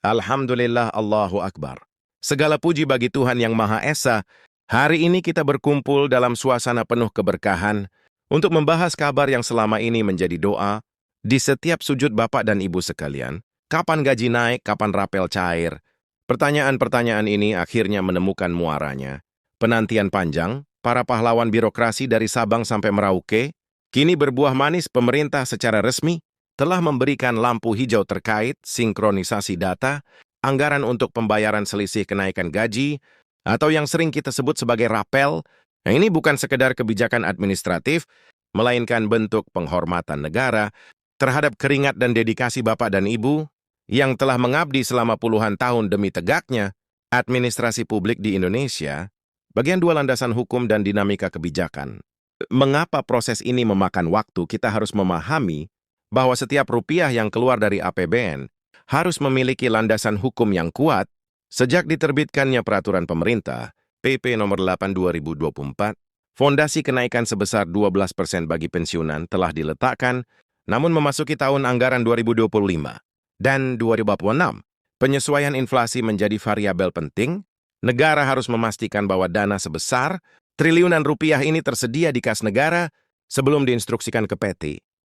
Alhamdulillah, Allahu Akbar. Segala puji bagi Tuhan Yang Maha Esa. Hari ini kita berkumpul dalam suasana penuh keberkahan untuk membahas kabar yang selama ini menjadi doa di setiap sujud Bapak dan Ibu sekalian. Kapan gaji naik, kapan rapel cair? Pertanyaan-pertanyaan ini akhirnya menemukan muaranya. Penantian panjang, para pahlawan birokrasi dari Sabang sampai Merauke, kini berbuah manis. Pemerintah secara resmi telah memberikan lampu hijau terkait sinkronisasi data, anggaran untuk pembayaran selisih kenaikan gaji, atau yang sering kita sebut sebagai rapel. Nah, ini bukan sekedar kebijakan administratif, melainkan bentuk penghormatan negara terhadap keringat dan dedikasi Bapak dan Ibu yang telah mengabdi selama puluhan tahun demi tegaknya administrasi publik di Indonesia. Bagian 2, landasan hukum dan dinamika kebijakan. Mengapa proses ini memakan waktu? Kita harus memahami bahwa setiap rupiah yang keluar dari APBN harus memiliki landasan hukum yang kuat. Sejak diterbitkannya peraturan pemerintah, PP nomor 8 2024, fondasi kenaikan sebesar 12% bagi pensiunan telah diletakkan, namun memasuki tahun anggaran 2025 dan 2026, penyesuaian inflasi menjadi variabel penting. Negara harus memastikan bahwa dana sebesar triliunan rupiah ini tersedia di kas negara sebelum diinstruksikan ke PT,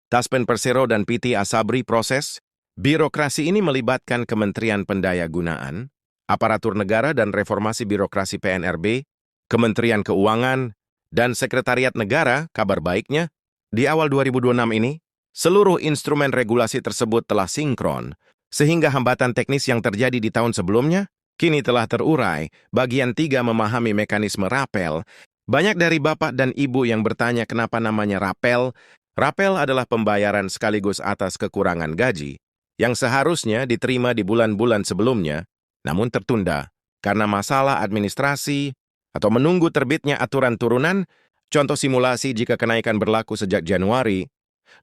Taspen Persero dan PT Asabri. Proses birokrasi ini melibatkan Kementerian Pendayagunaan Aparatur Negara dan Reformasi Birokrasi PNRB, Kementerian Keuangan, dan Sekretariat Negara. Kabar baiknya, di awal 2026 ini, seluruh instrumen regulasi tersebut telah sinkron, sehingga hambatan teknis yang terjadi di tahun sebelumnya kini telah terurai. Bagian 3, memahami mekanisme rapel. Banyak dari Bapak dan Ibu yang bertanya kenapa namanya rapel. Rapel adalah pembayaran sekaligus atas kekurangan gaji yang seharusnya diterima di bulan-bulan sebelumnya, namun tertunda karena masalah administrasi atau menunggu terbitnya aturan turunan. Contoh simulasi jika kenaikan berlaku sejak Januari,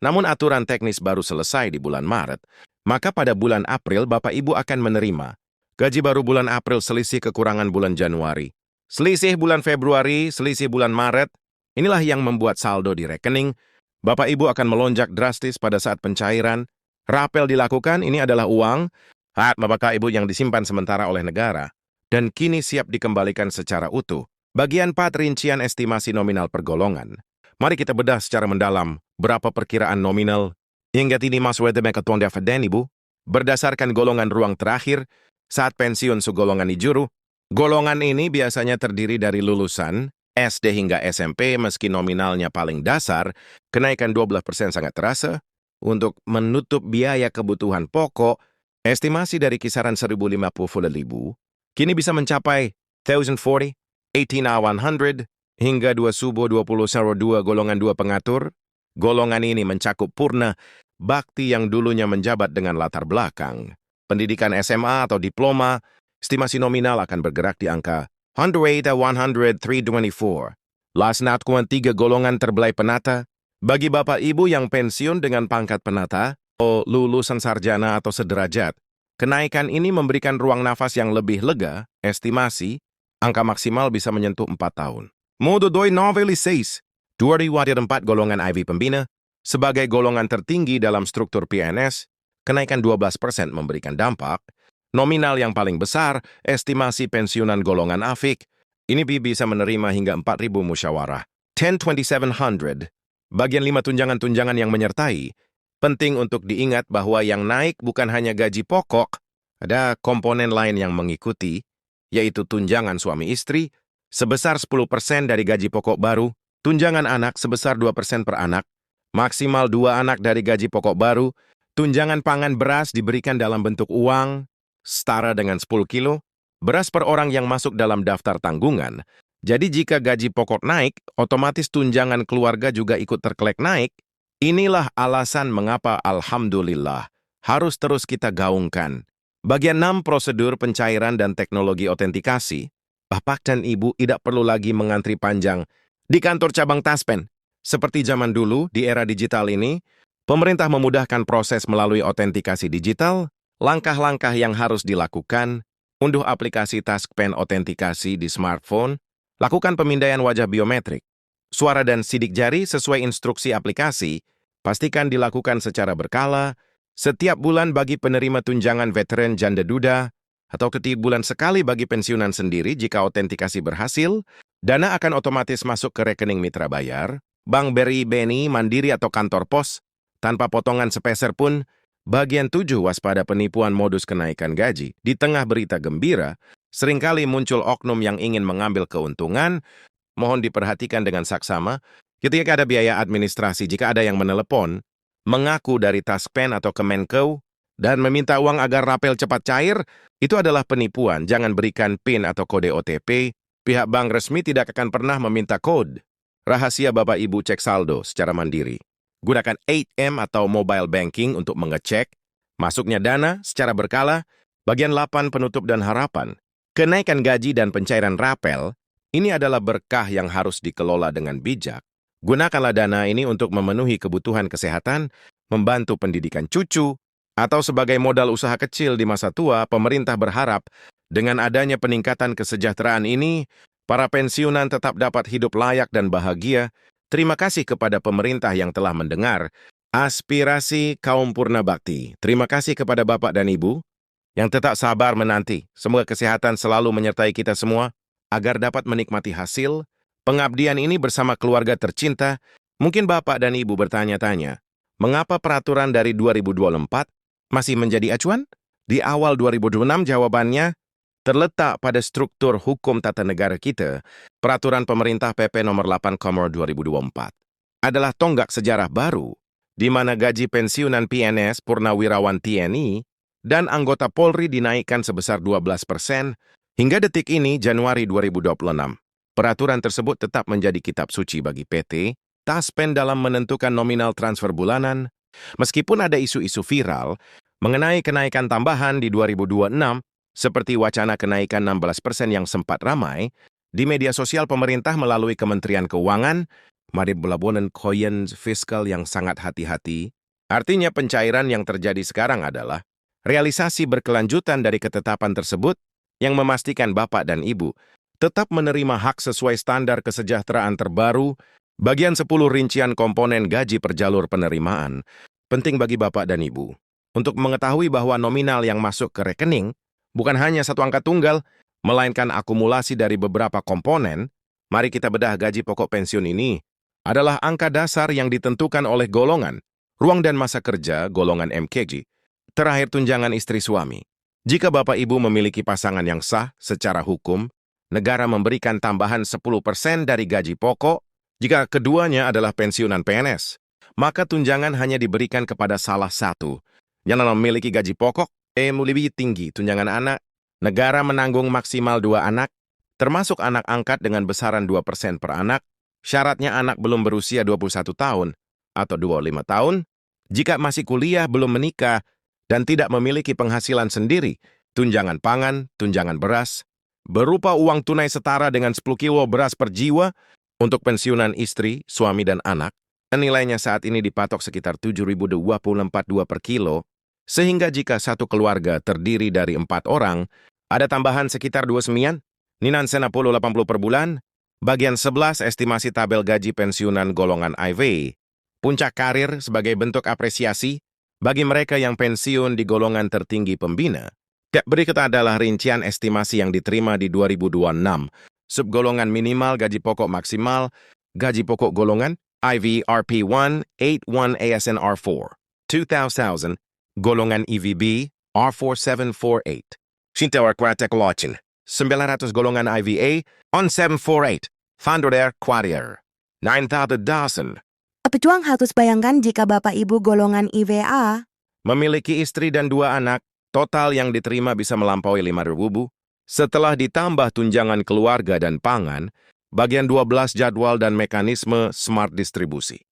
namun aturan teknis baru selesai di bulan Maret, maka pada bulan April Bapak Ibu akan menerima gaji baru bulan April, selisih kekurangan bulan Januari, selisih bulan Februari, selisih bulan Maret. Inilah yang membuat saldo di rekening Bapak Ibu akan melonjak drastis pada saat pencairan rapel dilakukan. Ini adalah uang hak Bapak Ibu yang disimpan sementara oleh negara dan kini siap dikembalikan secara utuh. Bagian 4, rincian estimasi nominal per golongan. Mari kita bedah secara mendalam berapa perkiraan nominal hingga kini masuk ke ketuan dividen Ibu berdasarkan golongan ruang terakhir saat pensiun sugolongan Ijuru. Golongan ini biasanya terdiri dari lulusan SD hingga SMP. Meski nominalnya paling dasar, kenaikan 12% sangat terasa. Untuk menutup biaya kebutuhan pokok, estimasi dari kisaran 1.050 kini bisa mencapai 1,040, 18,100, hingga 2 subuh 2002 golongan 2 pengatur. Golongan ini mencakup purna bakti yang dulunya menjabat dengan latar belakang pendidikan SMA atau diploma. Estimasi nominal akan bergerak di angka 108,103.24. Last not 3, golongan terbelai penata. Bagi Bapak Ibu yang pensiun dengan pangkat penata atau lulusan sarjana atau sederajat, kenaikan ini memberikan ruang nafas yang lebih lega. Estimasi angka maksimal bisa menyentuh 4 tahun. Modo 2 noveli 6, 2024 golongan IV pembina. Sebagai golongan tertinggi dalam struktur PNS, kenaikan 12% memberikan dampak. Nominal yang paling besar, estimasi pensiunan golongan AFIK, ini bisa menerima hingga 4.000 musyawarah. 10,2700. Bagian 5, tunjangan-tunjangan yang menyertai. Penting untuk diingat bahwa yang naik bukan hanya gaji pokok, ada komponen lain yang mengikuti, yaitu tunjangan suami istri sebesar 10% dari gaji pokok baru, tunjangan anak sebesar 2% per anak, maksimal 2 anak dari gaji pokok baru, tunjangan pangan beras diberikan dalam bentuk uang, setara dengan 10 kilo, beras per orang yang masuk dalam daftar tanggungan. Jadi jika gaji pokok naik, otomatis tunjangan keluarga juga ikut terkelek naik. Inilah alasan mengapa alhamdulillah harus terus kita gaungkan. Bagian 6, prosedur pencairan dan teknologi otentikasi. Bapak dan Ibu tidak perlu lagi mengantri panjang di kantor cabang Taspen. Seperti zaman dulu, di era digital ini, pemerintah memudahkan proses melalui otentikasi digital. Langkah-langkah yang harus dilakukan: unduh aplikasi Taspen Otentikasi di smartphone, lakukan pemindaian wajah biometrik, suara dan sidik jari sesuai instruksi aplikasi, pastikan dilakukan secara berkala, Setiap bulan bagi penerima tunjangan veteran janda duda, atau setiap bulan sekali bagi pensiunan sendiri jika autentikasi berhasil, dana akan otomatis masuk ke rekening mitra bayar, bank BRI, BNI, Mandiri atau kantor pos, tanpa potongan sepeser pun. Bagian 7, waspada penipuan modus kenaikan gaji. Di tengah berita gembira, seringkali muncul oknum yang ingin mengambil keuntungan. Mohon diperhatikan dengan saksama, ketika ada biaya administrasi jika ada yang menelepon, mengaku dari Taspen atau Kemenko, dan meminta uang agar rapel cepat cair, itu adalah penipuan. Jangan berikan PIN atau kode OTP. Pihak bank resmi tidak akan pernah meminta kode. Rahasia Bapak Ibu cek saldo secara mandiri. Gunakan ATM atau mobile banking untuk mengecek masuknya dana secara berkala. Bagian 8, penutup dan harapan. Kenaikan gaji dan pencairan rapel, ini adalah berkah yang harus dikelola dengan bijak. Gunakanlah dana ini untuk memenuhi kebutuhan kesehatan, membantu pendidikan cucu, atau sebagai modal usaha kecil di masa tua. Pemerintah berharap dengan adanya peningkatan kesejahteraan ini, para pensiunan tetap dapat hidup layak dan bahagia. Terima kasih kepada pemerintah yang telah mendengar aspirasi kaum Purna Bakti. Terima kasih kepada Bapak dan Ibu yang tetap sabar menanti. Semoga kesehatan selalu menyertai kita semua agar dapat menikmati hasil pengabdian ini bersama keluarga tercinta. Mungkin Bapak dan Ibu bertanya-tanya, mengapa peraturan dari 2024 masih menjadi acuan? Di awal 2026 jawabannya terletak pada struktur hukum tata negara kita. Peraturan pemerintah PP nomor 8/2024 adalah tonggak sejarah baru, di mana gaji pensiunan PNS, Purnawirawan TNI, dan anggota Polri dinaikkan sebesar 12%. Hingga detik ini, Januari 2026. Peraturan tersebut tetap menjadi kitab suci bagi PT Taspen dalam menentukan nominal transfer bulanan. Meskipun ada isu-isu viral mengenai kenaikan tambahan di 2026, seperti wacana kenaikan 16% yang sempat ramai, di media sosial pemerintah melalui Kementerian Keuangan, mari melakukan koyen fiskal yang sangat hati-hati. Artinya pencairan yang terjadi sekarang adalah realisasi berkelanjutan dari ketetapan tersebut yang memastikan Bapak dan Ibu tetap menerima hak sesuai standar kesejahteraan terbaru. Bagian 10 rincian komponen gaji per jalur penerimaan. Penting bagi Bapak dan Ibu untuk mengetahui bahwa nominal yang masuk ke rekening bukan hanya satu angka tunggal, melainkan akumulasi dari beberapa komponen. Mari kita bedah gaji pokok pensiun ini adalah angka dasar yang ditentukan oleh golongan, ruang dan masa kerja, golongan MKG. Terakhir, tunjangan istri suami. Jika Bapak Ibu memiliki pasangan yang sah secara hukum, negara memberikan tambahan 10% dari gaji pokok. Jika keduanya adalah pensiunan PNS, maka tunjangan hanya diberikan kepada salah satu yang memiliki gaji pokok lebih tinggi. Tunjangan anak, negara menanggung maksimal 2 anak, termasuk anak angkat dengan besaran 2% per anak. Syaratnya anak belum berusia 21 tahun atau 25 tahun. Jika masih kuliah, belum menikah, dan tidak memiliki penghasilan sendiri. Tunjangan pangan, tunjangan beras, berupa uang tunai setara dengan 10 kilo beras per jiwa untuk pensiunan istri, suami, dan anak. Nilainya saat ini dipatok sekitar 7.024 per kilo. Sehingga jika satu keluarga terdiri dari 4 orang, ada tambahan sekitar 29, ninan 80 per bulan. Bagian 11, estimasi tabel gaji pensiunan golongan IV. Puncak karir sebagai bentuk apresiasi bagi mereka yang pensiun di golongan tertinggi pembina. Berikut adalah rincian estimasi yang diterima di 2026. Subgolongan minimal gaji pokok maksimal, gaji pokok golongan IV RP1 81 ASN R4 2000, golongan EVB R4748. Sintawar Quartek Lochin 900, golongan IVA on 748 Thunderer Quartier 9,000. Pejuang harus bayangkan jika Bapak Ibu golongan IVA memiliki istri dan 2 anak, total yang diterima bisa melampaui 5.000. Setelah ditambah tunjangan keluarga dan pangan, bagian 12 jadwal dan mekanisme smart distribusi.